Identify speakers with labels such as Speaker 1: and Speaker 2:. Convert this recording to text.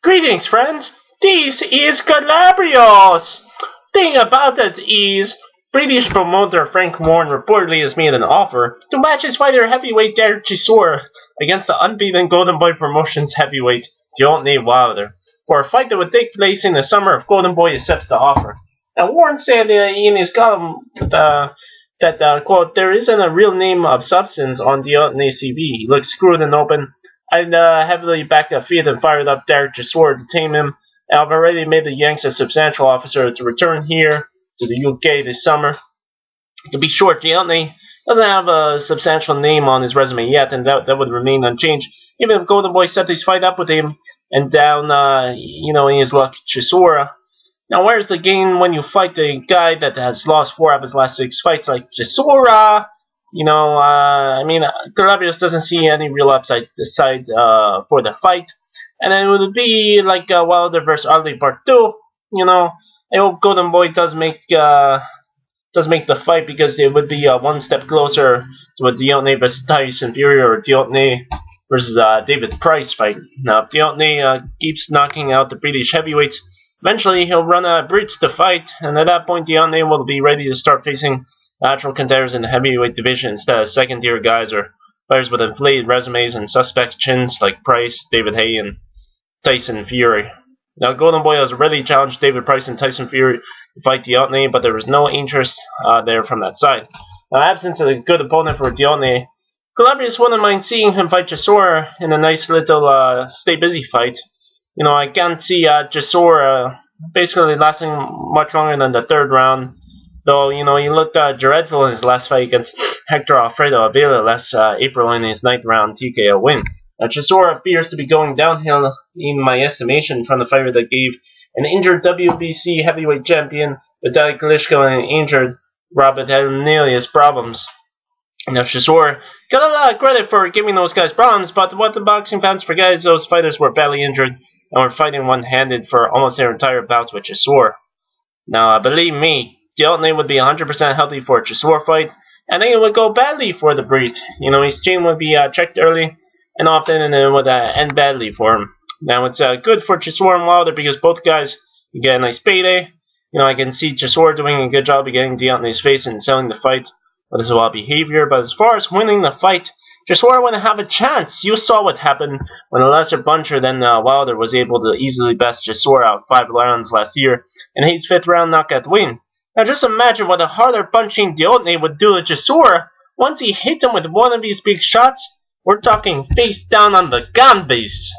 Speaker 1: Greetings, friends. This is Calabrios. Thing about it is, British promoter Frank Warren reportedly has made an offer to match his fighter heavyweight Dereck Chisora against the unbeaten Golden Boy Promotions heavyweight Deontay Wilder for a fight that would take place in the summer if Golden Boy accepts the offer. Now, Warren said in his column that, quote, there isn't a real name of substance on Deontay's CV. He looks screwed and open. I'd heavily backed a fit and fired up Dereck Chisora to tame him. I've already made the Yanks a substantial offer to return here to the UK this summer. To be short, Deontay doesn't have a substantial name on his resume yet, and that would remain unchanged. Even if Golden Boy set this fight up with him and down, in his luck, Chisora. Now, where's the gain when you fight the guy that has lost 4 of his last 6 fights, like Chisora? Calabrios doesn't see any real upside for the fight. And then it would be like Wilder versus Ali Part 2. I hope Golden Boy does make the fight, because it would be one step closer to a Deontay versus Tyson Fury or Deontay versus David Price fight. Now, if Deontay keeps knocking out the British heavyweights, eventually he'll run out of Brits to fight, and at that point Deontay will be ready to start facing natural contenders in the heavyweight division instead of second-tier guys or players with inflated resumes and suspect chins like Price, David Haye, and Tyson Fury. Now, Golden Boy has already challenged David Price and Tyson Fury to fight Deontay, but there was no interest there from that side. Now, absence of a good opponent for Deontay, Calabrios wouldn't mind seeing him fight Chisora in a nice little stay busy fight. I can't see Chisora basically lasting much longer than the 3rd round. Though, he looked dreadful in his last fight against Hector Alfredo Avila last April in his 9th round TKO win. Now, Chisora appears to be going downhill in my estimation from the fighter that gave an injured WBC heavyweight champion Vitaly Klitschko and an injured Robert Helenius problems. Now, Chisora got a lot of credit for giving those guys problems, but what the boxing fans forget is those fighters were badly injured and were fighting one-handed for almost their entire bouts with Chisora. Now, believe me, Deontay would be 100% healthy for a Chisora fight, and then it would go badly for the Brit. His chin would be checked early and often, and it would end badly for him. Now, it's good for Chisora and Wilder because both guys get a nice payday. I can see Chisora doing a good job of getting Deontay's face and selling the fight with his wild behavior, but as far as winning the fight, Chisora wouldn't have a chance. You saw what happened when a lesser puncher than Wilder was able to easily best Chisora out 5 rounds last year and his 5th round knockout win. Now, just imagine what a harder punching Deontay would do to Chisora once he hits him with one of these big shots. We're talking face down on the gun base.